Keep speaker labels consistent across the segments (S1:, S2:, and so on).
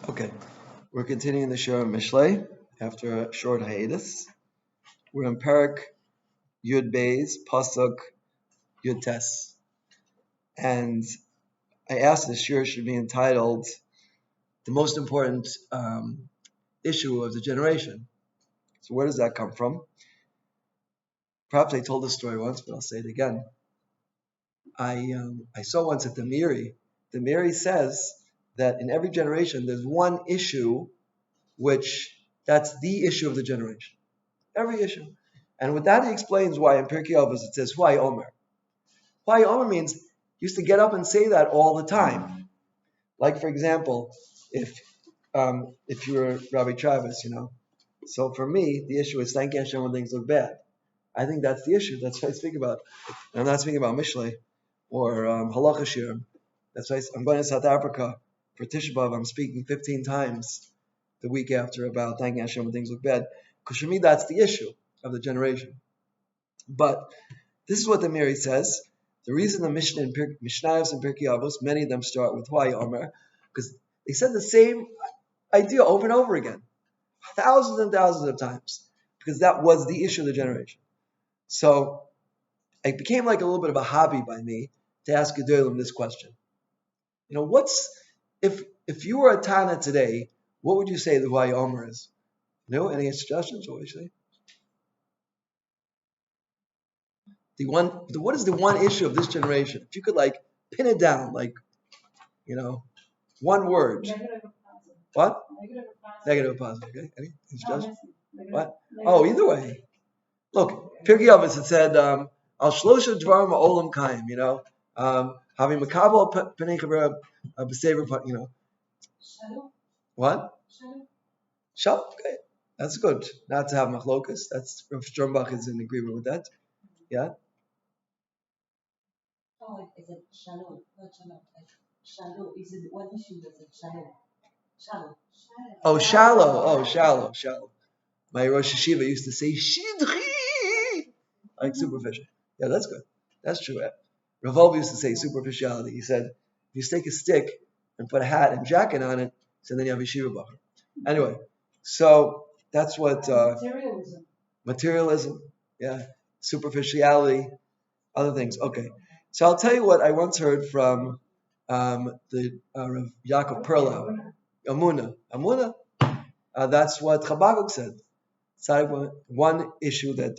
S1: Okay, we're continuing the Shir Mishlei after a short hiatus. We're in Parak Yud Beis Pasuk Yud Tes, and I asked the Shir should be entitled "The Most Important Issue of the Generation." So where does that come from? Perhaps I told this story once, but I'll say it again. I saw once at the Miri. The Miri says that in every generation there's one issue that's the issue of the generation. Every issue. And with that he explains why in Pirkei Avos it says Huay Omer. Huay Omer means you used to get up and say that all the time. Like for example, if you were Rabbi Travis, So for me, the issue is thank Hashem when things look bad. I think that's the issue. That's what I speak about. And I'm not speaking about Mishlei or Halacha Shirim. That's why I'm going to South Africa for Tisha B'Av. I'm speaking 15 times the week after about thanking Hashem when things look bad. Because for me, that's the issue of the generation. But this is what the Miri says. The reason the Mishnayos and Pirkei Avos, many of them start with Huay Omer, because they said the same idea over and over again, thousands and thousands of times, because that was the issue of the generation. So it became like a little bit of a hobby by me to ask Gedolim this question. If you were a Tana today, what would you say the Huay Omer is? Any suggestions? What would you say? What is the one issue of this generation? If you could pin it down, one word.
S2: Negative or positive.
S1: What?
S2: Negative or positive.
S1: Negative or positive. Okay. Any suggestions? What? Oh, either way. Look, Pirkei Avos it said al shlosha dvarim olam kaim. Having makabel penei chavra b'sever.
S2: Shadow.
S1: What?
S2: Shadow.
S1: Shadow. Okay, that's good. Not to have machlokas. That's Rav Sternbach is in agreement with that. Yeah.
S2: Oh, is it shallow? Not shallow. Shallow. Is it one issue? Is it shallow? Shallow.
S1: Oh, shallow. Oh, shallow. Shallow. My Rosh Hashiva used to say shidchi, like superficial. Yeah, that's good. That's true. Rav Wolbe used to say superficiality. He said, if you take a stick and put a hat and jacket on it, so then you have a shiva bacher. Anyway, so that's what materialism. Yeah, superficiality, other things. Okay, so I'll tell you what I once heard from the Rav Yaakov Perlau, Amuna. That's what Chabakuk said. It's one issue that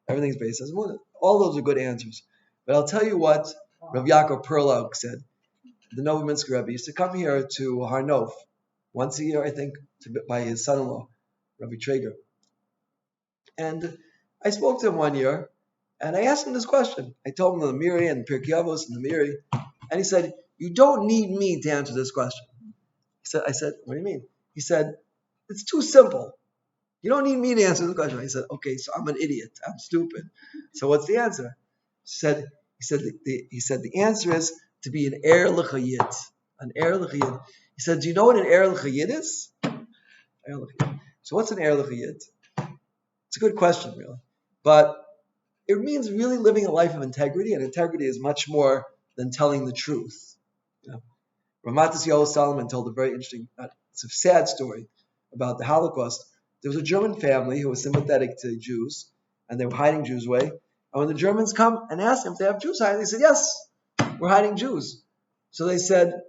S1: everything's based on Amuna. All those are good answers. But I'll tell you what Rav Yaakov Perlau said. The Novominsker Rebbe used to come here to Har Nof once a year, I think, by his son-in-law, Rabbi Traeger. And I spoke to him one year, and I asked him this question. I told him the Miri and Pirkei Avos and the Miri, and he said, "You don't need me to answer this question." I said, "What do you mean?" He said, "It's too simple. You don't need me to answer the question." I said, "Okay, so I'm an idiot. I'm stupid. So what's the answer?" He said the answer is to be an er l'chayid. An er l'chayid. He said, "Do you know what an er l'chayid is?" Er l'chayid. So what's an er l'chayid? It's a good question, really. But it means really living a life of integrity, and integrity is much more than telling the truth. Ramatis Yoel Solomon told a very interesting, it's a sad story about the Holocaust. There was a German family who was sympathetic to Jews, and they were hiding Jews away. And when the Germans come and ask them if they have Jews hiding, they said, "Yes, we're hiding Jews." So they said,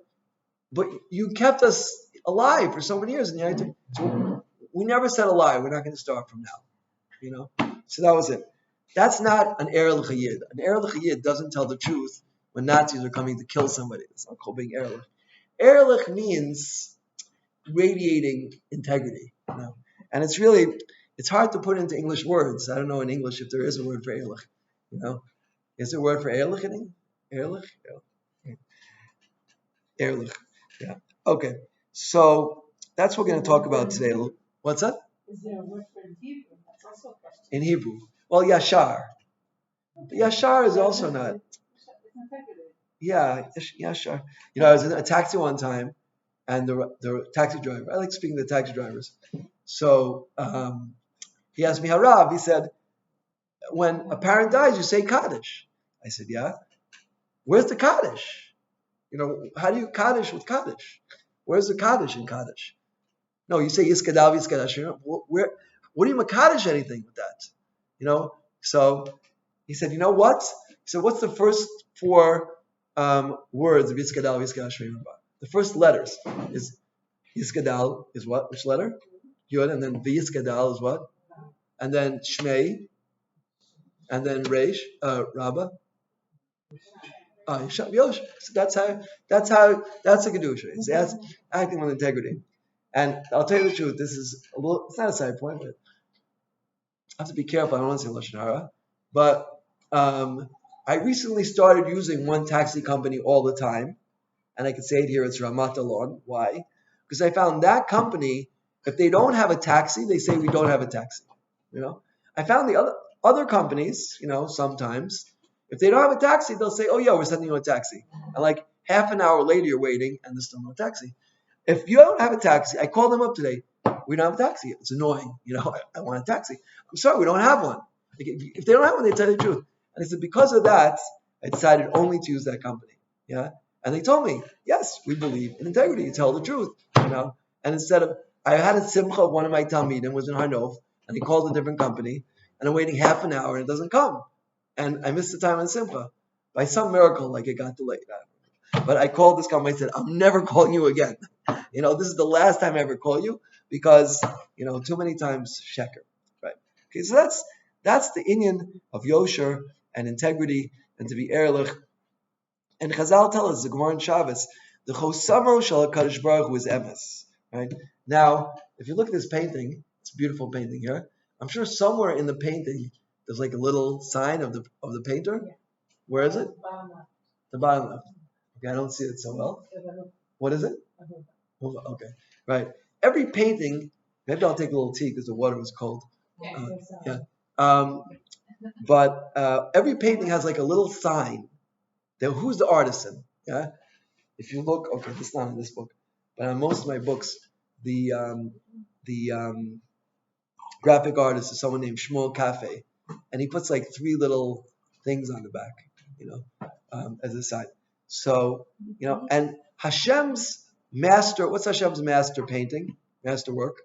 S1: "But you kept us alive for so many years." And so we never said a lie. We're not going to start from now. So that was it. That's not an er l'chayid. An er l'chayid doesn't tell the truth when Nazis are coming to kill somebody. It's not called being erlich. Erlich means radiating integrity. And it's hard to put into English words. I don't know in English if there is a word for erlich. Is there a word for erlich in English? Erlich? Erlich. Yeah. Okay. So that's what we're going to talk about today. What's that?
S2: Is there a word for in Hebrew? That's also a question.
S1: In Hebrew. Well, yashar. But yashar is also not.
S2: It's integrity.
S1: Yeah, yashar. I was in a taxi one time, and the taxi driver, I like speaking to taxi drivers. So he asked me, "Harav," he said, "when a parent dies, you say Kaddish." I said, "Yeah." "Where's the Kaddish? How do you Kaddish with Kaddish?" Where's the Kaddish in Kaddish? No, you say Yiskadav, Yiskadash. What do you Makadish anything with that? So he said, you know what? He said, what's the first four words of Yiskadal, Yiskadash, the first letters is Yiskadal is what? Which letter? Yud, and then Vyiskadal is what? And then Shmei, and then Reish, Rabba. Yosh. So that's a Kedusha. That's acting with integrity. And I'll tell you the truth, this is it's not a side point, but I have to be careful. I don't want to say Lashon Hara. But I recently started using one taxi company all the time. And I can say it here, it's Ramat Alon. Why? Because I found that company, if they don't have a taxi, they say we don't have a taxi. I found the other companies, sometimes, if they don't have a taxi, they'll say, oh yeah, we're sending you a taxi. And like half an hour later, you're waiting, and there's still no taxi. If you don't have a taxi, I called them up today. We don't have a taxi. It's annoying. I want a taxi. I'm sorry, we don't have one. Like, if they don't have one, they tell you the truth. And I said, because of that, I decided only to use that company. Yeah. And they told me, yes, we believe in integrity. You tell the truth. And instead of, I had a simcha of one of my talmidim was in Harnov, and he called a different company, and I'm waiting half an hour and it doesn't come. And I missed the time on simcha. By some miracle, like it got delayed. But I called this company. I said, I'm never calling you again. This is the last time I ever call you because, too many times sheker. Right? Okay, so that's the inyan of yosher and integrity and to be ehrlich. And Chazal tell us, the Gemara in Shabbos, the Chosamo Shal HaKadosh Baruch Hu is emes. Right? Now, if you look at this painting, it's a beautiful painting here. I'm sure somewhere in the painting there's like a little sign of the painter. Yeah. Where is it? The bottom left. Okay, I don't see it so well. What is it? Okay, right. Every painting, maybe I'll take a little tea because the water was cold. Yeah. But every painting has like a little sign. Who's the artisan? Yeah. If you look, okay, this is not in this book, but on most of my books, the graphic artist is someone named Shmuel Cafe, and he puts like three little things on the back, as a sign. So, and Hashem's master, what's Hashem's master painting, master work?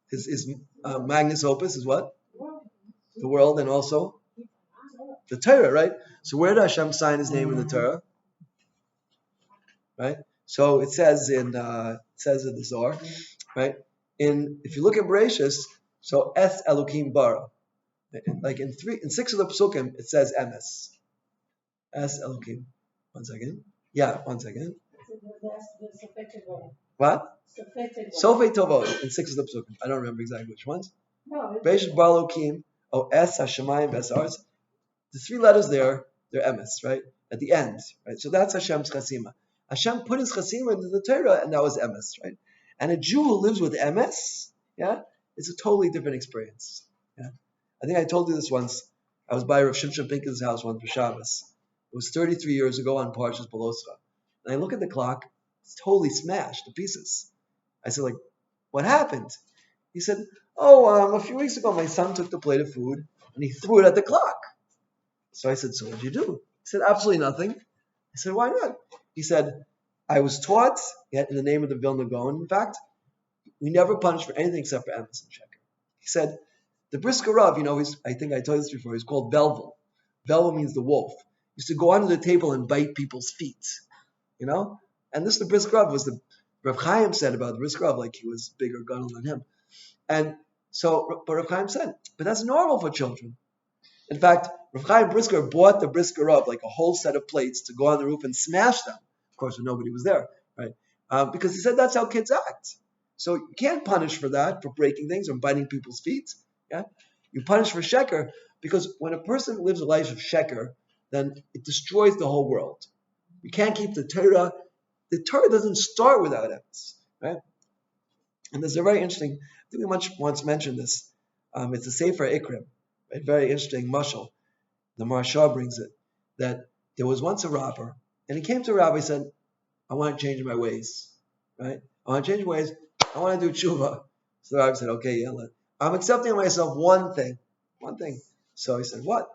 S1: His magnus opus is what? The world, and also the Torah, right? So where did Hashem sign his name in the Torah? Right? So it says in the Zohar, right? If you look at Bereshis, so Es Elokim bara. Like in 6 of the Pesukim, it says emes. Es Elokim. One second. Yeah, one second. What? Sofei Tovot in 6 of the Pesukim. I don't remember exactly which ones. Bereshis bara Elokim. Oh, Es Hashemayim Ves Haaretz. The 3 letters there, they're emes, right? At the end, right? So that's Hashem's chasima. Hashem put his chasima into the Torah, and that was emes, right? And a Jew who lives with emes, yeah, it's a totally different experience. Yeah, I think I told you this once. I was by Rav Shimshon Pinke's house once for Shabbos. It was 33 years ago on Parshas Beloscha. And I look at the clock, it's totally smashed to pieces. I said, like, what happened? He said, a few weeks ago my son took the plate of food and he threw it at the clock. So I said, so what did you do? He said, absolutely nothing. I said, why not? He said, I was taught, in the name of the Vilna Gaon, in fact, we never punish for anything except for emes and sheker. He said, the Brisker Rav, I think I told you this before, he's called Velvel. Velvel means the wolf. He used to go under the table and bite people's feet, And this, the Brisker Rav, was the Rav Chaim said about the Brisker Rav, like he was bigger gun than him. And so, but Rav Chaim said, but that's normal for children. In fact, Rav Chaim Brisker bought the Brisker Rav like a whole set of plates to go on the roof and smash them. Of course, when nobody was there, right? Because he said that's how kids act. So you can't punish for that, for breaking things or biting people's feet. Yeah, you punish for sheker because when a person lives a life of sheker, then it destroys the whole world. You can't keep the Torah. The Torah doesn't start without emes, right? And there's a very interesting. I think we once mentioned this. It's a Sefer Ikrim, right? Very interesting mashal. The Maharsha brings it that there was once a robber, and he came to a rabbi and said, I want to change my ways, right? I want to change my ways. I want to do tshuva. So the rabbi said, okay, yeah, I'm accepting myself one thing. So he said, what?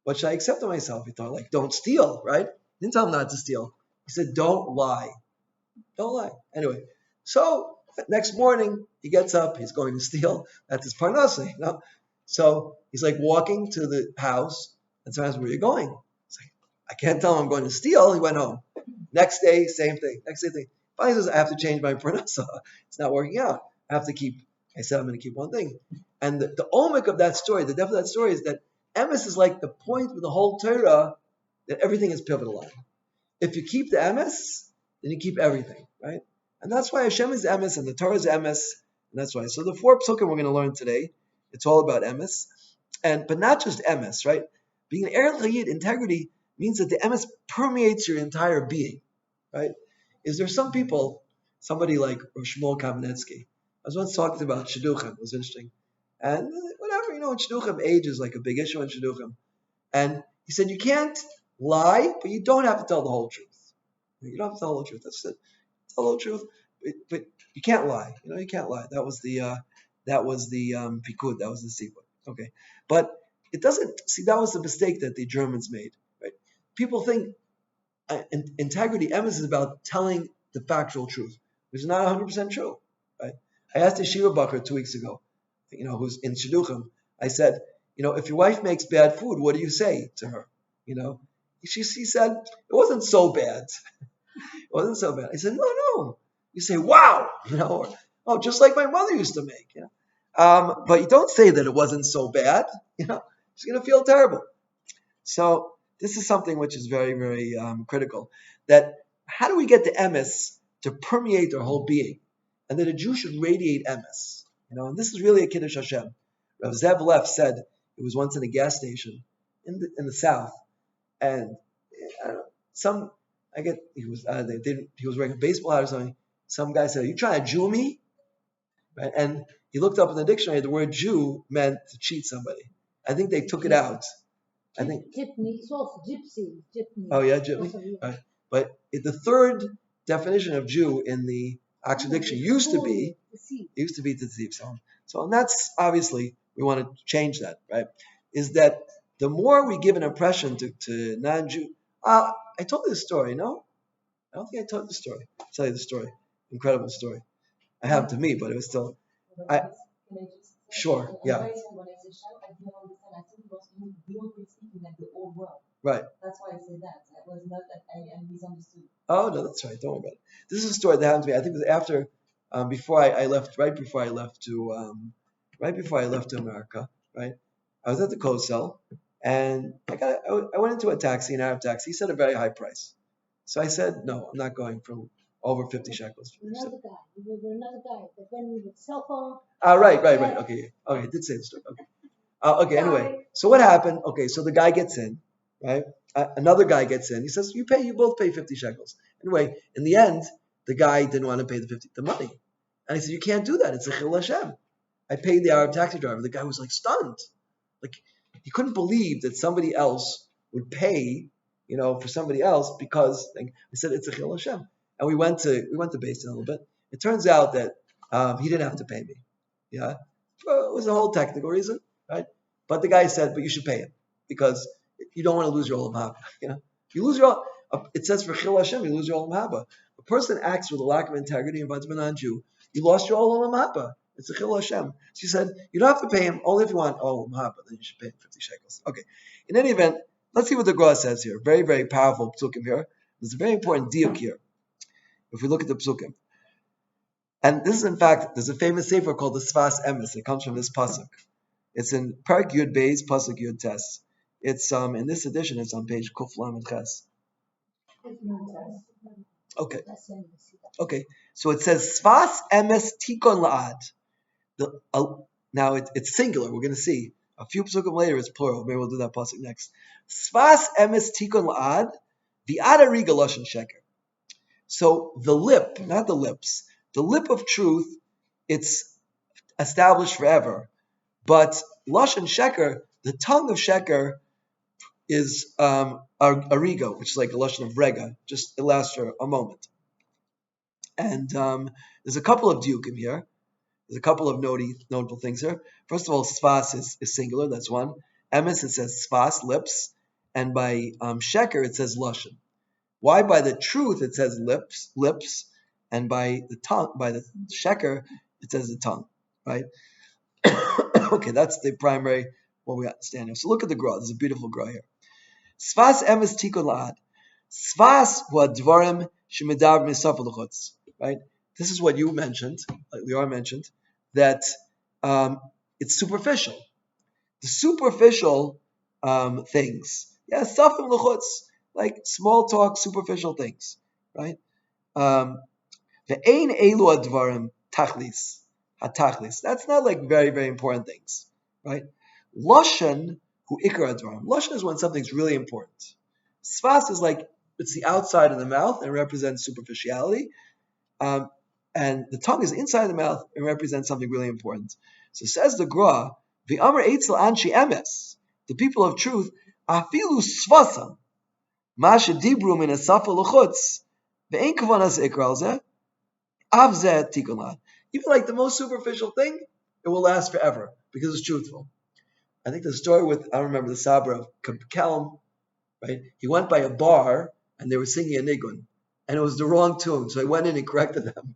S1: What should I accept of myself? He thought, like, don't steal, right? He didn't tell him not to steal. He said, don't lie. Don't lie. Anyway, so next morning he gets up. He's going to steal. That's his parnasa, So he's like walking to the house, and someone asks, "Where are you going?" It's like, I can't tell him I'm going to steal. He went home. Next day, same thing. Next day, thing. Finally, he says, "I have to change my parnasa. It's not working out. I have to keep." I said, "I'm going to keep one thing." And the omic of that story, the depth of that story, is that emes is like the point of the whole Torah that everything is pivotal on. If you keep the emes, then you keep everything, right? And that's why Hashem is emes and the Torah is emes, and that's why. So the 4 psukim we're going to learn today, it's all about emes, but not just emes, right? Being an Eretz Chayid, integrity means that the emes permeates your entire being, right? Is there some people, somebody like Shmuel Kamenetsky, I was once talking about shidduchim, it was interesting, and whatever, in shidduchim, age is like a big issue in shidduchim, and he said you can't lie, but you don't have to tell the whole truth. You don't have to tell the whole truth. That's it. Tell the whole truth, but you can't lie. You can't lie. That was the pikud. That was the sequence. Okay, but it doesn't. See, that was the mistake that the Germans made. Right? People think integrity, emes, is about telling the factual truth, which is not 100% true. Right? I asked a Shiva Bakr 2 weeks ago, who's in Shidduchim. I said, if your wife makes bad food, what do you say to her? She said, it wasn't so bad. It wasn't so bad. I said, no. You say, wow, or, oh, just like my mother used to make. But you don't say that it wasn't so bad. She's going to feel terrible. So this is something which is very, very critical. That how do we get the emes to permeate their whole being, and that a Jew should radiate emes? And this is really a kiddush Hashem. Rav Zev Leff said it was once in a gas station in the south, and he was wearing a baseball hat or something. Some guy said, "Are you trying to Jew me?" Right? And he looked up in the dictionary. The word Jew meant to cheat somebody. I think they took it out. I think.
S2: Gypney. It's also gypsy. Gypney.
S1: Oh yeah, gypney. Right. But the third definition of Jew in the Oxford Dictionary used to be to deceive. So and that's obviously we want to change that. Right? Is that the more we give an impression to non-Jew? I told you the story. No, I don't think I told the story. I'll tell you the story. Incredible story. It happened to me, but it was still. Sure. Yeah. Right.
S2: That's why I said that. It was not that I misunderstood.
S1: Oh no, that's right. Don't worry about it. This is a story that happened to me. I think it was after, before I left, right before I left to America. Right. I was at the Kosel, and I went into a taxi, an Arab taxi. He said a very high price, so I said no, I'm not going for over 50 shekels.
S2: Another guy. You were another guy that went with cell phone.
S1: Right. Okay. I did say the story. Okay. Okay. Anyway, so what happened? Okay, so the guy gets in, right? Another guy gets in. He says, "You both pay 50 shekels." Anyway, in the end, the guy didn't want to pay the money, and I said, "You can't do that. It's a chil Hashem." I paid the Arab taxi driver. The guy was like stunned, like he couldn't believe that somebody else would pay, for somebody else because I said it's a chil Hashem. And we went to Beis Din a little bit. It turns out that he didn't have to pay me. Yeah, well, it was a whole technical reason, right? But the guy said, "But you should pay him because you don't want to lose your olam haba." You lose your. It says for chil Hashem, you lose your olam haba. A person acts with a lack of integrity and a non-Jew. You lost your olam haba. It's a chil Hashem. She said, "You don't have to pay him only if you want olam haba. Then you should pay him 50 shekels." Okay. In any event, let's see what the Gemara says here. Very, very powerful psukim here. There's a very important diuk here. If we look at the psukim, and this is in fact, there's a famous sefer called the Sfas Emes. It comes from this pasuk. It's in Parak Yud Beis pasuk Yud Tes. It's in this edition. It's on page Kuf Lamed Ches. Okay. So it says Sfas Emes Tikon Laad. Now it's singular. We're going to see a few psukim later. It's plural. Maybe we'll do that pasuk next. Sfas Emes Tikon Laad. The Adari Galoshin Sheker. So the lip, not the lips, the lip of truth, it's established forever. But Lashon Sheker, the tongue of Sheker, is arigo, which is like a Lashon of rega. Just it lasts for a moment. And there's a couple of diukim here. There's a couple of notable things here. First of all, sfas is singular, that's one. Emes, it says sfas, lips. And by Sheker, it says Lashon. Why by the truth it says lips, and by the tongue, by the sheker, it says the tongue, right? Okay, that's the primary what we understand here. So look at the gra. There's a beautiful gra here. Svas emes tikun la'ad. Svas wa dvarim shemidav misav l'chutz. Right? This is what you mentioned, like Lior mentioned, that it's superficial. The superficial things. Yeah, safim l'chutz, like small talk, superficial things. Right? Ve'ein elu advarim tachlis. Hatachlis. That's not like very, very important things. Right? Lashon hu ikar advarim. Lashon is when something's really important. Svas is like it's the outside of the mouth and represents superficiality. And the tongue is inside the mouth and represents something really important. So says the Gra, V'amar eitzel anshi emes, the people of truth, afilu svasam, masha dibru min asafa l'chutz, ve'en kavanas ikral zeh, av zeh tikun lad. Even like the most superficial thing, it will last forever because it's truthful. I think the story with, I don't remember the Sabra of Kelm, right? He went by a bar and they were singing a nigun, and it was the wrong tune. So he went in and corrected them.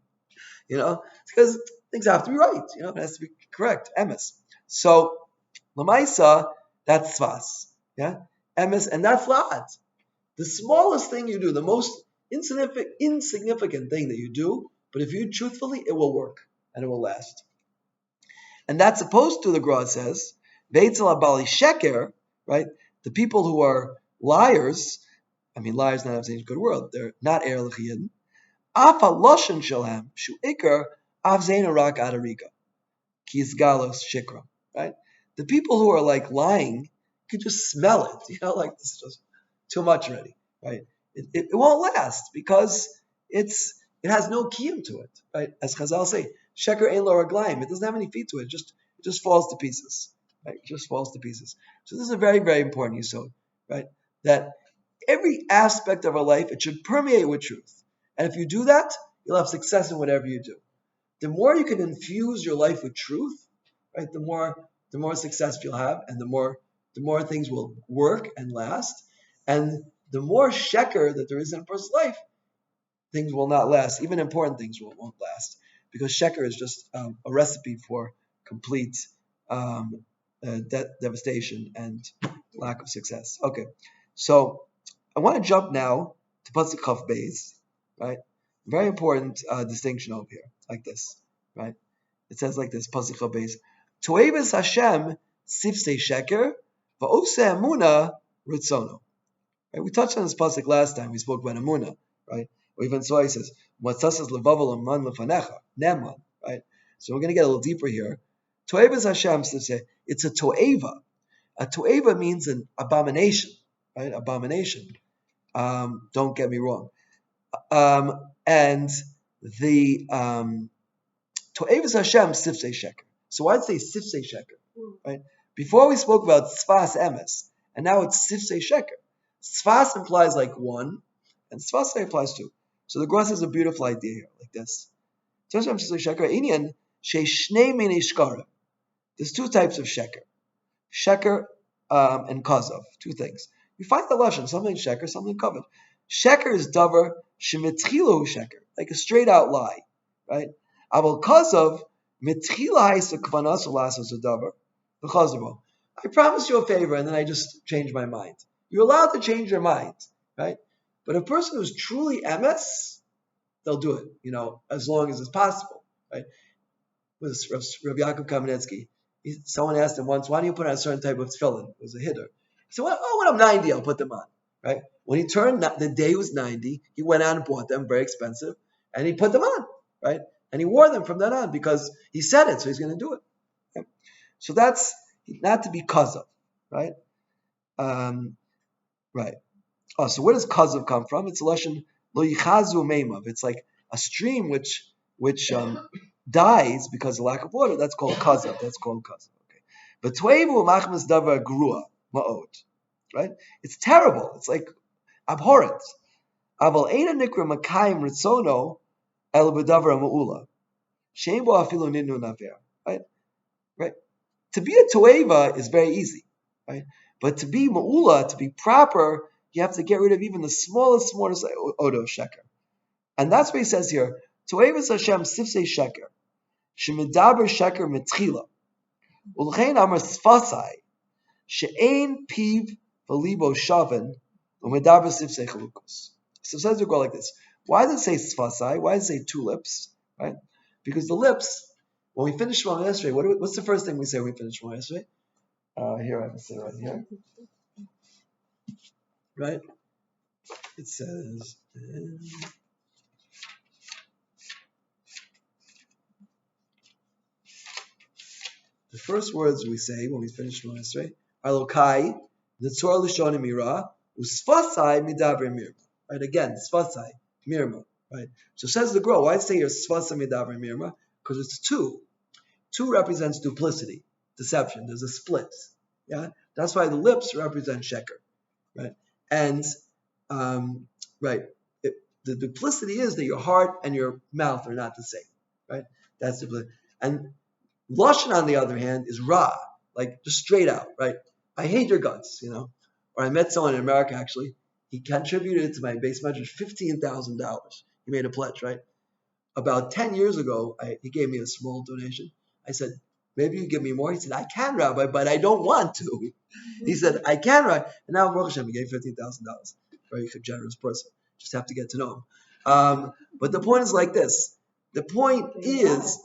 S1: Because things have to be right. It has to be correct. Emes. So Lamaisa, that's Svas. Yeah? Emes, and that's La'at. The smallest thing you do, the most insignificant thing that you do, but if you do truthfully, it will work and it will last. And that's opposed to, the Gra says, Veitzel Abali Sheker, right? The people who are liars, liars not have a good word, they're not Erlich Yidden. Afa loshen shalem shu ikar avzeina rak adarika kis galos shikra. Right? The people who are like lying can just smell it. Like this is just too much already. Right? It won't last because it has no kiyum to it. Right? As Chazal say, sheker ein lo raglayim. It doesn't have any feet to it. It just falls to pieces. Right? It just falls to pieces. So this is a very, very important yisod. Right? That every aspect of our life, it should permeate with truth. And if you do that, you'll have success in whatever you do. The more you can infuse your life with truth, right, the more success you'll have, and the more things will work and last. And the more sheker that there is in a person's life, things will not last. Even important things won't last, because sheker is just a recipe for complete devastation and lack of success. Okay, so I want to jump now to Pasuk Chaf Beis. Right? Very important distinction over here, like this, right? It says like this, Pasuk Beis, Toeves Hashem sifsei sheker, va'ose emuna ritzono. Right? We touched on this pasuk last time. We spoke about emuna, right? Or even so, he says, Matzasas levavel aman lefanecha, neman, right? So we're going to get a little deeper here. Toeves Hashem sifsei, it's a toeva. A toeva means an abomination, right? Abomination. Don't get me wrong. And the To'evis Hashem Sifsei Sheker. So why did it say Sifsei Sheker? Right? Before we spoke about Sfas Emes, and now it's Sifsei Sheker. Sfas implies like one, and Sfas implies two. So the Gross has a beautiful idea here, like this. Sifsei Sheker Inyan Sheishnei Mini Shkara. There's two types of Sheker. Sheker and Kazov, two things. You find the lashon, something Sheker, something covered. Sheker is davar shemitchilu sheker, like a straight out lie, right? Aval kazov mitchila haisa kvanas ulasas a davar v'chazavo. I promised you a favor and then I just changed my mind. You're allowed to change your mind, right? But a person who's truly emes, they'll do it, as long as it's possible, right? With Rav Yaakov Kamenetsky, someone asked him once, why do you put on a certain type of tefillin? It was a hitter. He said, when I'm 90, I'll put them on, right? When he turned, the day he was 90, he went out and bought them, very expensive, and he put them on, right? And he wore them from then on because he said it, so he's going to do it. Okay? So that's not to be kazav, right? Right. Oh, so where does kazav come from? It's a lashon lo yichazu meimav. It's like a stream which dies because of lack of water. That's called kazav. Okay. But toevu machmas davar grua ma'od. Right? It's terrible. It's like abhorrent. Aval eina nikra makayim ritzono el b'davar ma'ula. Shein bo afilu ninu naver. Right? To be a toeva is very easy. Right? But to be ma'ula, to be proper, you have to get rid of even the smallest odo sheker. And that's what he says here. Toevus Hashem sifsei sheker, shemidaber sheker mitchila, ulchein amar sfasai, she'ein piv v'libo shaven, umedaber sifsei chalukos. So it says to go like this. Why does it say sfasai? Why does it say two lips? Right? Because the lips, when we finish Shema Esrei, what's the first thing we say when we finish Shema Esrei? Here, I can say right here. Right? It says, the first words we say when we finish Shema Esrei are Lokai, Netzor L'Shonim Mira, Usfasai Midaber Mirma. Right? Again, Sfasai, Mirma. Right? So says the Gro, why does it say here Sfasai Midaber Mirma? Because it's two. Two represents duplicity, deception. There's a split. Yeah, that's why the lips represent sheker, right? And right, the duplicity is that your heart and your mouth are not the same, right? That's duplicity. And lashon, on the other hand, is ra, like just straight out, right? I hate your guts, Or I met someone in America actually. He contributed to my base budget $15,000. He made a pledge, right? About 10 years ago, he gave me a small donation. I said, maybe you give me more. He said, I can, Rabbi, but I don't want to. He said, I can, Rabbi. And now, Baruch Hashem, he gave $15,000. Very generous person. Just have to get to know him. But the point is like this. The point is,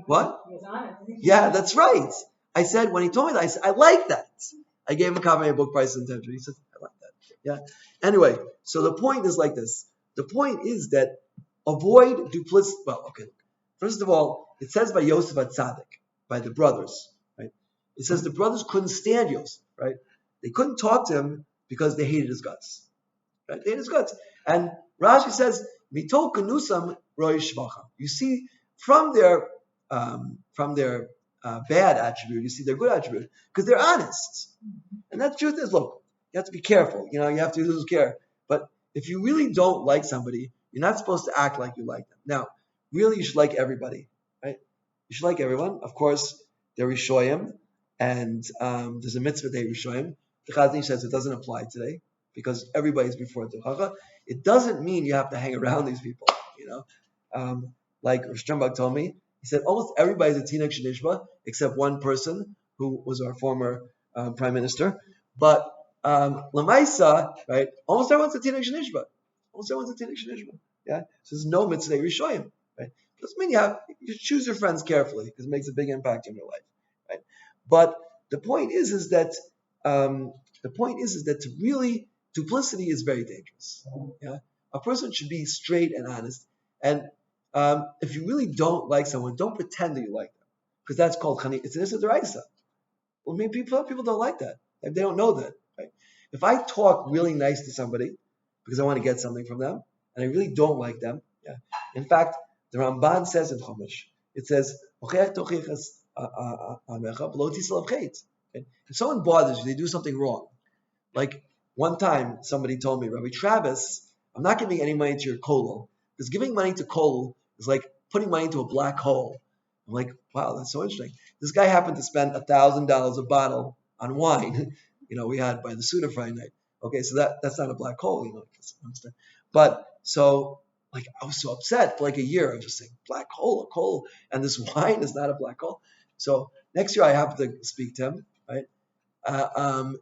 S1: what? Yeah, that's right. I said, when he told me that, I said, I like that. I gave him a copy of my book, Price and Intention. He said, I like that. Yeah. Anyway, so the point is like this. The point is that avoid duplicity. Well, okay. First of all, it says by Yosef Atzadik, by the brothers, right? It says the brothers couldn't stand Yosef, right? They couldn't talk to him because they hated his guts, right? They hated his guts. And Rashi says, "Mitol kanusam roy shvacham." You see from their bad attribute, you see their good attribute because they're honest. And that truth is, look, you have to be careful. You have to use care. But if you really don't like somebody, you're not supposed to act like you like them. Now, really, you should like everybody, right? You should like everyone. Of course, they're Rishoyim, and there's a mitzvah day Rishoyim. The Chazon says it doesn't apply today because everybody's before Tuchacha. It doesn't mean you have to hang around these people, Like Rosh Trembach told me, he said almost everybody's a Tinek Shenishba except one person who was our former prime minister. But Lamaisa, right? Almost everyone's a Tinek Shenishba. Almost everyone's a Tinek Shenishba. Yeah, so there's no mitzvah Rishoyim, right? Doesn't mean you choose your friends carefully because it makes a big impact on your life, right? But the point is that to really duplicity is very dangerous. Yeah, a person should be straight and honest. And if you really don't like someone, don't pretend that you like them because that's called chani. It's an issa d'oraisa. Well, maybe people don't like that. Like, they don't know that. Right? If I talk really nice to somebody because I want to get something from them, and I really don't like them, yeah. In fact, the Ramban says in Chumash, it says, if someone bothers you, they do something wrong. Like one time, somebody told me, Rabbi Travis, I'm not giving any money to your kolel because giving money to kolel is like putting money into a black hole. I'm like, wow, that's so interesting. This guy happened to spend $1,000 a bottle on wine, we had by the Suda Friday night. Okay, so that's not a black hole, But so, like, I was so upset for like a year. I was just saying, black hole, a coal, and this wine is not a black hole. So next year I happened to speak to him, right?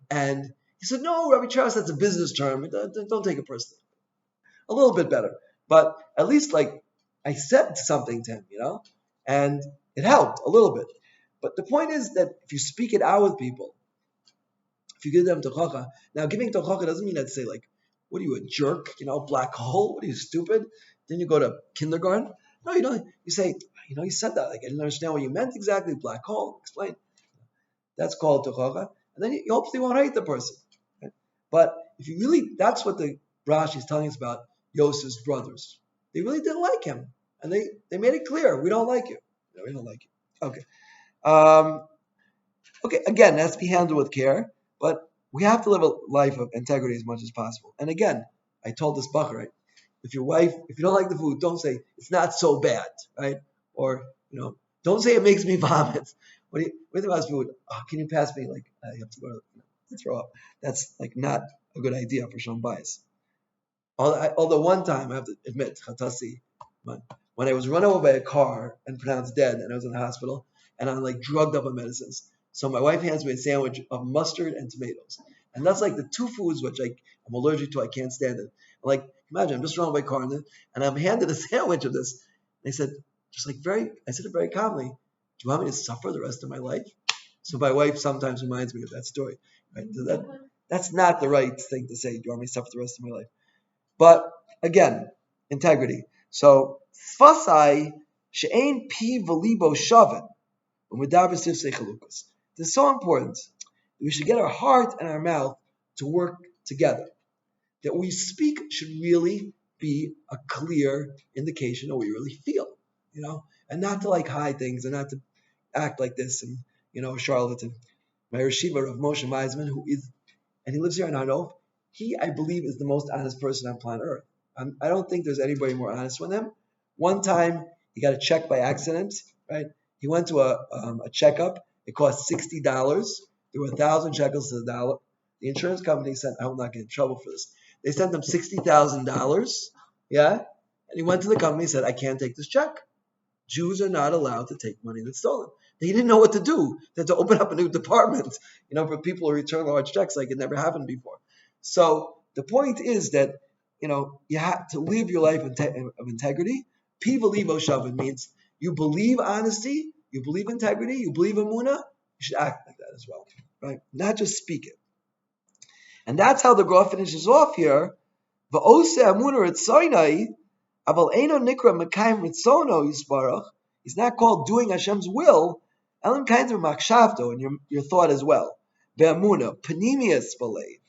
S1: And he said, no, Rabbi Charles, that's a business term. Don't take it personally. A little bit better. But at least, like, I said something to him, and it helped a little bit. But the point is that if you speak it out with people, if you give them tochacha, now giving tochacha doesn't mean that to say, like, what are you, a jerk? Black hole? What are you, stupid? Then you go to kindergarten? No, you don't. You say, you said that. Like, I didn't understand what you meant exactly. Black hole. Explain. That's called tochacha. And then you hopefully won't hate the person. Right? But if you really, that's what the Rashi is telling us about Yosef's brothers. They really didn't like him. And they made it clear, we don't like you. No, we don't like you. Okay. Okay, again, that's to be handled with care. But we have to live a life of integrity as much as possible. And again, I told this bacher, right? If you don't like the food, don't say it's not so bad, right? Or don't say it makes me vomit. What do you think about food? Oh, can you pass me? Like, I have to go to throw up. That's like not a good idea for Shalom Bayis. Although one time I have to admit, Chatasi, when when I was run over by a car and pronounced dead, and I was in the hospital, and I'm like drugged up on medicines. So my wife hands me a sandwich of mustard and tomatoes, and that's like the two foods which I'm allergic to. I can't stand it. I'm like, imagine I'm just run over by a car, and I'm handed a sandwich of this. And they said, just like I said it very calmly. Do you want me to suffer the rest of my life? So my wife sometimes reminds me of that story. Right? So that's not the right thing to say. Do you want me to suffer the rest of my life? But again, integrity. So Sfasai she'ein pi v'libo shaven u'medaber sifsei chalukas. This is so important. We should get our heart and our mouth to work together. That we speak should really be a clear indication of what we really feel, and not to like hide things and not to act like this and a charlatan. My Rashiva of Moshe Meisman, and he lives here in Hanover. He, I believe, is the most honest person on planet Earth. I don't think there's anybody more honest than him. One time, he got a check by accident, right? He went to a checkup. It cost $60. There were 1,000 shekels to the dollar. The insurance company said, I will not get in trouble for this. They sent him $60,000, yeah? And he went to the company and said, I can't take this check. Jews are not allowed to take money that's stolen. They didn't know what to do. They had to open up a new department, for people who return large checks like it never happened before. So the point is that, you have to live your life of integrity. Piva livo shavin means you believe honesty, you believe integrity, you believe emunah, you should act like that as well, right? Not just speak it. And that's how the Gra finishes off here. V'ose emunah etzoinai. Aval eino nikra mekayim ritzono yisbarach. He's not called doing Hashem's will. Elam kinds of makshavto, and your thought as well. Be'amuna panemius balev.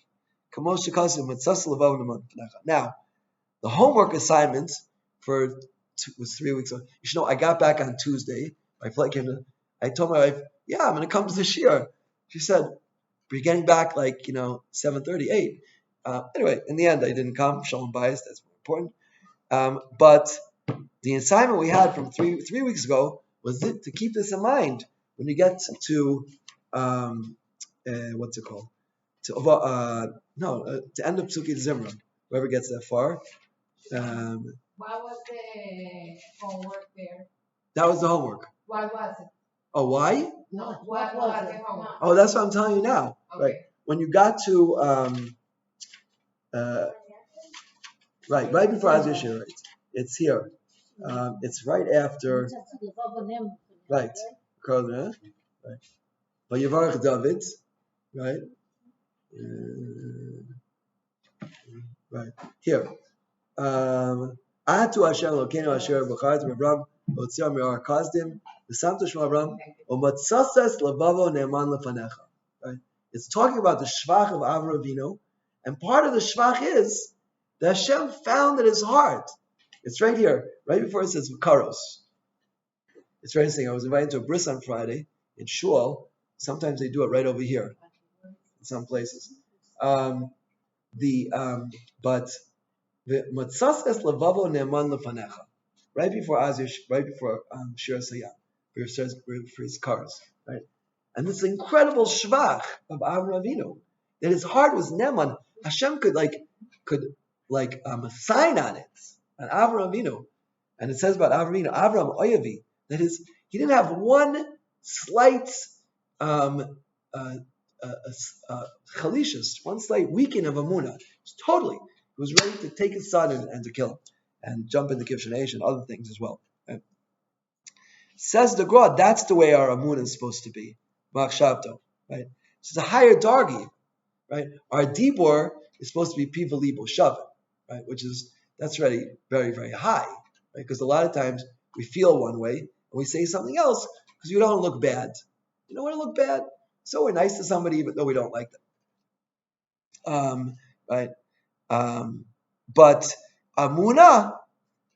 S1: Kamosh shekasim mitzas levav nemanfnecha. Now, the homework assignment was 3 weeks ago. You should know, I got back on Tuesday. My flight came to. I told my wife, "Yeah, I'm going to come to the shiur." She said, "But you're getting back 7:30, 8." Anyway, in the end, I didn't come. Shalom bias. That's more important. But the assignment we had from three weeks ago was to keep this in mind when you get to what's it called? To end of Psukei Zimra. Whoever gets that far.
S2: What was the homework there?
S1: That was the homework.
S2: What was it?
S1: Oh, why?
S2: No, what was the homework?
S1: Oh, that's what I'm telling you now.
S2: Okay.
S1: Right. When you got to right before Azir, right? It's here. It's right after. Right. Right. Vayivarach David. Right. Right. Here. Atu Hashem Elokeinu Asher B'chartim Avram Otzir Mi'ar Kazdim V'samtu Shema Avram U'matzasas Levavo Ne'eman Lefanecha. Right. It's talking about the shvach of Avraham Avinu, and part of the shvach is that Hashem found in his heart. It's right here, right before it says V'karos. It's very interesting. I was invited to a bris on Friday in Shul. Sometimes they do it right over here, in some places. But the matzasas levavo ne'eman lefanecha, right before Azish, right before Shir Sayam, for his cars, right? And this incredible shvach of Avraham Avinu, that his heart was ne'eman. Hashem could sign on it, on Avraham Avinu, and it says about Avraham Avinu, Avraham Oyavi, that he didn't have one slight chalishus, one slight weakening of Amunah. He was ready to take his son and to kill him, and jump into Kivshanation and other things as well. Right? Says the Gra, that's the way our Amunah is supposed to be. Machshavto, right? It's a higher dargi, right? Our Dibor is supposed to be Piva Libo Shavit, right? That's already very, very high, right? Because a lot of times we feel one way and we say something else because you don't look bad. You don't want to look bad, so we're nice to somebody even though we don't like them, right? But Amunah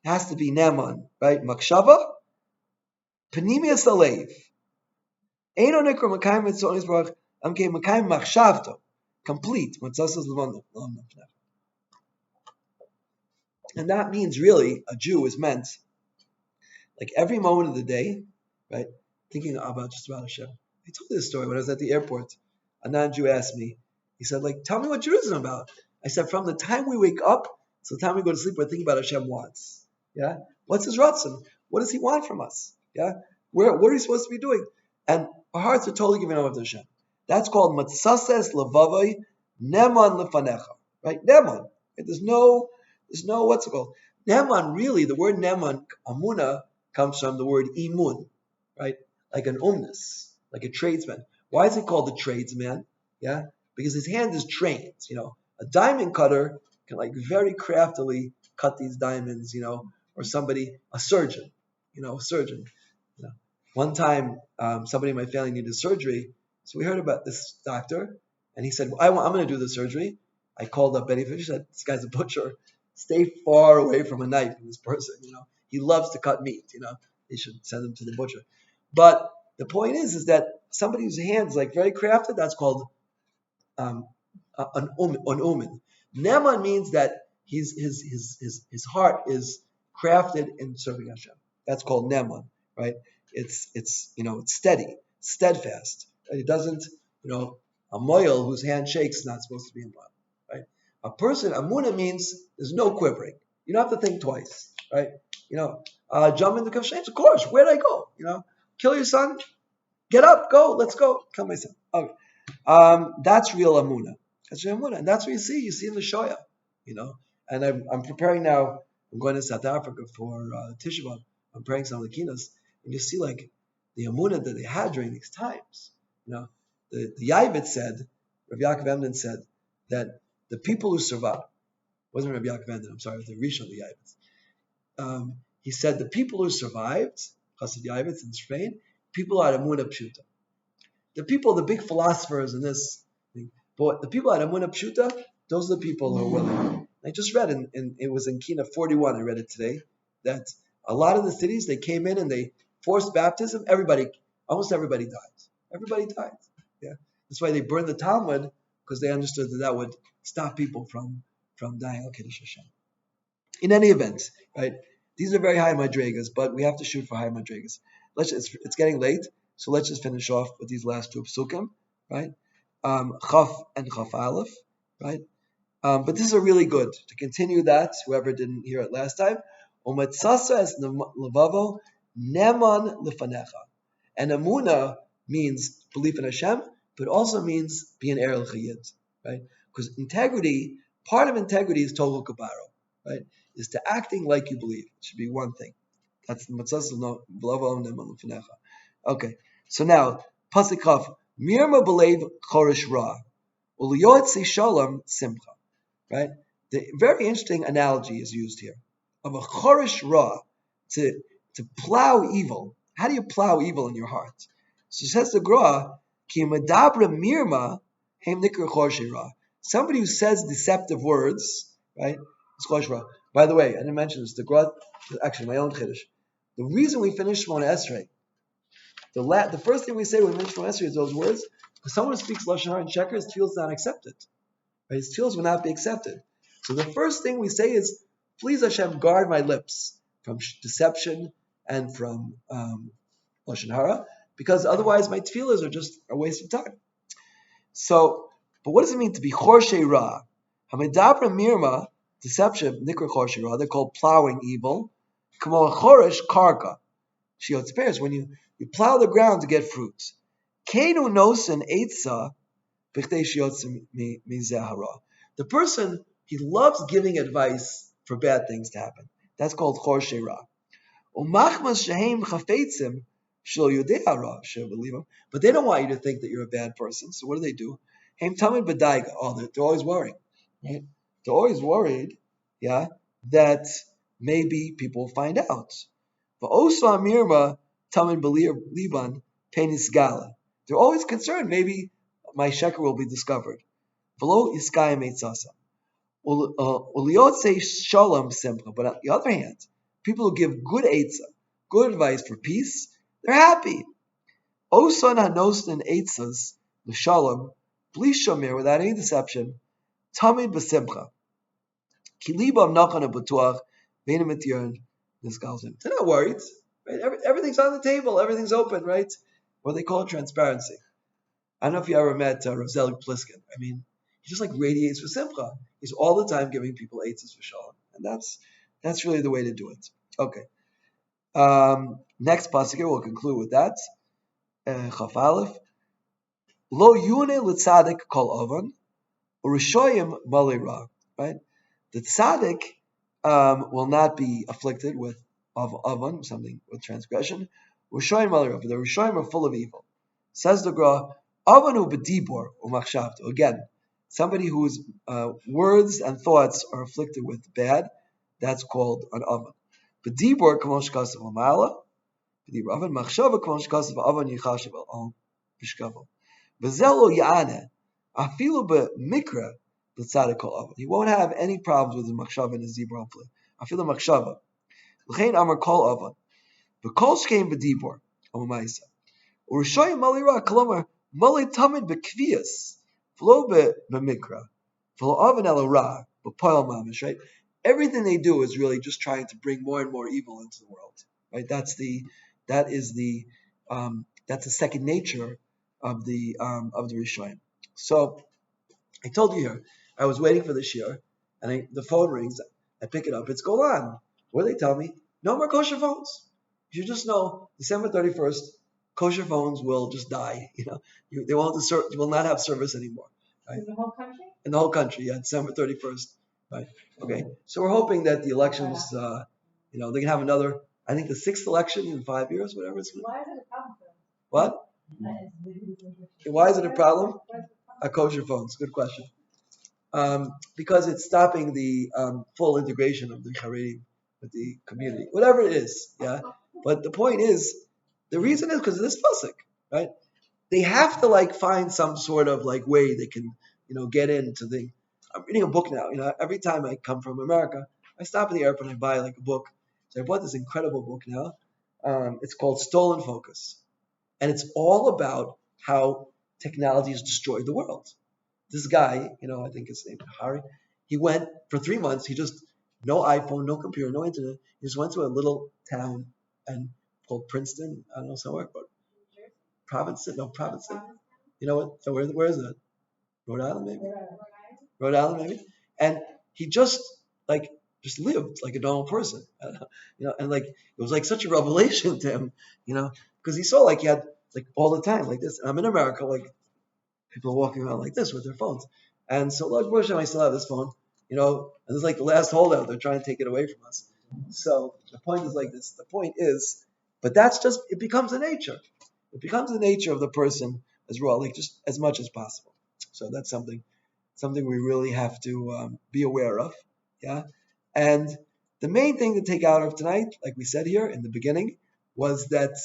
S1: has to be Neman, right? Makshava, Panemius Alev. Eino Nikra Makayim Mitzonis Baruch, Amke Makayim Machshavto. Complete. And that means really a Jew is meant like every moment of the day, right? Thinking about Hashem. I told this story when I was at the airport. A non-Jew asked me, he said, tell me what Jerusalem about. I said, from the time we wake up to the time we go to sleep, we're thinking about Hashem once. Yeah? What's his ratzon? What does he want from us? Yeah, what are we supposed to be doing? And our hearts are totally given over to Hashem. That's called matzases levavai neman lefanecha. Right, neman. There's no what's it called? Neman. Really, the word neman, amuna, comes from the word imun, right? Like an umnus, like a tradesman. Why is it called the tradesman? Yeah, because his hand is trained. A diamond cutter can like very craftily cut these diamonds. Or a surgeon. A surgeon. You know. One time, somebody in my family needed surgery, so we heard about this doctor, and he said, I'm going to do the surgery. I called up Betty Fisher, said, this guy's a butcher. Stay far away from a knife from this person. He loves to cut meat. They should send him to the butcher. But the point is that somebody whose hands like very crafted, that's called um, an umen. Neman means that his heart is crafted in serving Hashem. That's called neman, right? It's steady, steadfast. Right? It doesn't, a moil whose hand shakes is not supposed to be a moil, right? A person, amuna means there's no quivering. You don't have to think twice, right? Jump into kavshames, of course. Where'd I go? Kill your son, get up, go, let's go, kill my son. Okay. That's real amuna. That's real amuna, and that's what you see. You see in the shoya, And I'm preparing now. I'm going to South Africa for Tisha B'av. I'm preparing some of the kinos, and you see like the amuna that they had during these times. The Yavit said, Rabbi Yaakov Emden said that the people who survived wasn't Rabbi Yaakov Emden. I'm sorry, it was the Rishon the Yavits. He said the people who survived, Chassid Yavits in Spain, people are amuna pshuta. The people, the big philosophers in this thing, but the people at Amunah Pshuta, those are the people who are willing. I just read, it was in Kina 41, I read it today, that a lot of the cities, they came in and they forced baptism, almost everybody died. Everybody died. Yeah. That's why they burned the Talmud, because they understood that would stop people from dying al Kiddush Hashem. In any event, right, these are very high madrigas, but we have to shoot for high madrigas. It's getting late. So let's just finish off with these last two psukim, right? Chaf and Chaf Aleph, right? But this is a really good to continue that. Whoever didn't hear it last time, Umatzasa es levavo neman lefanecha, and amuna means belief in Hashem, but also means being erel chayid, right? Because part of integrity is total kabaro, right? Is to acting like you believe. It should be one thing. That's the Matzasa levavo neman lefanecha. Okay, so now pasuk Chaf, mirma belev chorish ra, uliyotzi shalom simcha. Right? The very interesting analogy is used here of a chorish ra, to plow evil. How do you plow evil in your heart? So says the Gra, ki medabra mirma hem nikra chorish ra. Somebody who says deceptive words, right? It's chorish ra. By the way, I didn't mention this. The Gra, actually my own chiddush. The reason we finish Shmona Esrei, the first thing we say when we finish Shmona Esrei is those words, because someone who speaks lashon hara and sheker, his tefillah is not accepted. Right? His tefillah will not be accepted. So the first thing we say is, please Hashem, guard my lips from deception and from lashon hara, because otherwise my tefillahs are just a waste of time. So, but what does it mean to be chorshei ra? Hamedabra mirma, deception, nikra chorshei ra. They're called plowing evil. Kamo chorish karka. Shiot spares when you plow the ground to get fruits. Kenu nosen eitza. The person, he loves giving advice for bad things to happen. That's called chor sheira. But they don't want you to think that you're a bad person. So what do? They're always worrying. Right? They're always worried, yeah, that maybe people will find out. They're always concerned, maybe my sheker will be discovered. V'lo iskayim eitzasa. Uliotze shalom simcha. But on the other hand, people who give good eitzah, good advice for peace, they're happy. Osan hanosnin eitzas l'shalom, bli shomer, without any deception, tamid b'simcha. Ki libam nachan b'tuach, v'enim etirn nisgalzim. They're not worried. Right? Everything's on the table. Everything's open, right? What they call transparency. I don't know if you ever met Rav Zelig Pliskin. I mean, he just like radiates for simcha. He's all the time giving people eitzes for shalom, and that's really the way to do it. Okay, Next pasuk here, we'll conclude with that. Chaf Aleph. Lo yune l'tzadik kol ovan, u'rishoyim malira. Right? The tzaddik will not be afflicted with ovan, something with transgression. Rishoyim malira, but the rishoyim are full of evil. Says the Gra, avanu b'dibor u'machshavto. Again, somebody whose words and thoughts are afflicted with bad, that's called an avan. B'dibor k'mon shkasav l'mala, b'dibor avan machshava k'mon shkasav avan yichashav al b'shkavo. V'zelo ya'ane, afilu b'mikra l'tzadik kol avan. He won't have any problems with his machshava and his dibor, hopefully. Afilu machshava. L'chein amar kol avan. V'kol shkein b'dibor, amamayisa. U'rishoyim malira, kolomar, Mali tamid bekvias, flow b'mikra, flow oven el ra, b'poil mamish. Right, everything they do is really just trying to bring more and more evil into the world. Right, that's the second nature of the Rishoyim. So I told you here, I was waiting for the shir, and the phone rings. I pick it up. It's Golan. What do they tell me? No more kosher phones. You should just know December 31st. Kosher phones will just die. They will not have service anymore. Right?
S2: In the whole country?
S1: In the whole country, yeah, December 31st. Right. Okay. So we're hoping that the elections, they can have another. I think the sixth election in 5 years, whatever it's.
S2: Why is it a problem for them?
S1: What? Why is it a problem? Kosher phones. Good question. Because it's stopping the full integration of the Haredi with the community, whatever it is. Yeah. But the point is, the reason is because of this pasuk, right? They have to find some sort of way they can, get into the. I'm reading a book now. Every time I come from America, I stop at the airport and I buy a book. So I bought this incredible book now. It's called Stolen Focus, and it's all about how technology has destroyed the world. This guy, I think his name is Harry. He went for 3 months. He just no iPhone, no computer, no internet. He just went to a little town and called Princeton. I don't know somewhere, but Provincetown. No, Provincetown. You know what? So where is that? Rhode Island, maybe. Rhode Island, maybe. And he just lived like a normal person, and it was such a revelation to him, because he saw he had all the time like this. And I'm in America, people are walking around like this with their phones, and so Lord Bush and I still have this phone, and it's the last holdout. They're trying to take it away from us. So the point is like this. The point is, but that's just it becomes a nature. It becomes the nature of the person as well, just as much as possible. So that's something we really have to be aware of. Yeah. And the main thing to take out of tonight, like we said here in the beginning, was that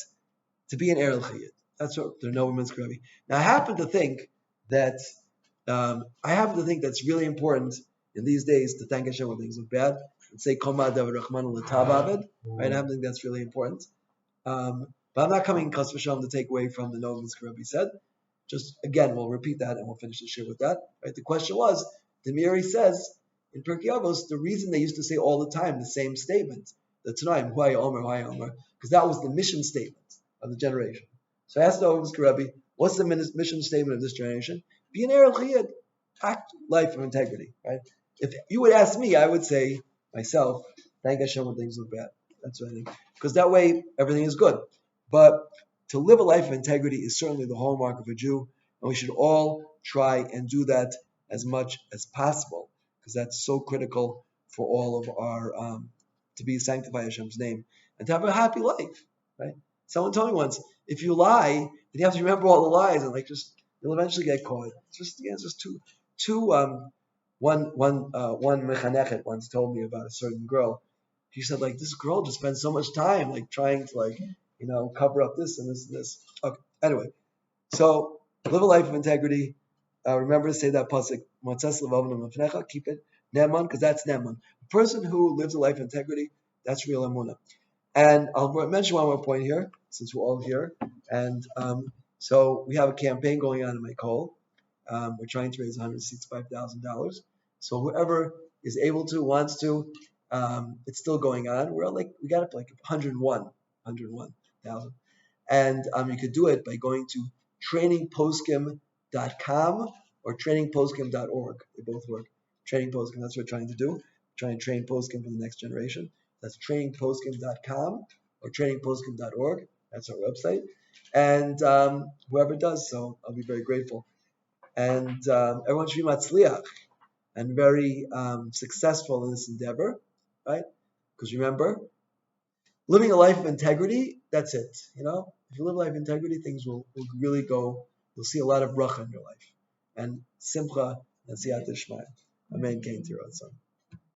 S1: to be an Erel Chayid. That's what the Novominsk Rebbe. Now I happen to think that's really important in these days to thank Hashem when things look bad and say Koma David Rahman L'Tav. Right? I happen to think that's really important. But I'm not coming Chas v'Shalom to take away from the Novominsk Rebbe said. Just again, we'll repeat that and we'll finish the shir with that. Right? The question was, the Meiri says in Pirkei Avos, the reason they used to say all the time the same statement, the Tanaim, Huay Omer, because that was the mission statement of the generation. So I asked the Novominsk Rebbe, what's the mission statement of this generation? Be an Erel Chayid, act life of integrity. Right? If you would ask me, I would say myself, thank Hashem when things look bad. That's what I think, because that way everything is good. But to live a life of integrity is certainly the hallmark of a Jew, and we should all try and do that as much as possible, because that's so critical for all of our to be sanctified Hashem's name and to have a happy life. Right? Someone told me once, if you lie, then you have to remember all the lies, and you'll eventually get caught. It's just one mechanechet once told me about a certain girl. She said this girl just spends so much time trying to cover up this and this and this. Okay. Anyway, so live a life of integrity. Remember to say that pasuk, Matzes levavim lefnecha, keep it neman, because that's neman. A person who lives a life of integrity, that's real emunah. And I'll mention one more point here, since we're all here. And so we have a campaign going on in my call. We're trying to raise $165,000. So whoever is able to, wants to, it's still going on. We got up 101,000. And you could do it by going to trainingposkim.com or trainingposkim.org. They both work. Training Poskim, that's what we're trying to do. Trying to train Poskim for the next generation. That's trainingposkim.com or trainingposkim.org. That's our website. And whoever does so, I'll be very grateful. And everyone should be matzliach and very successful in this endeavor, right? Because remember, living a life of integrity, that's it. If you live a life of integrity, things will really go, you'll see a lot of bracha in your life. And simcha and siyat ishmael. Amen. Kain Tiratzon.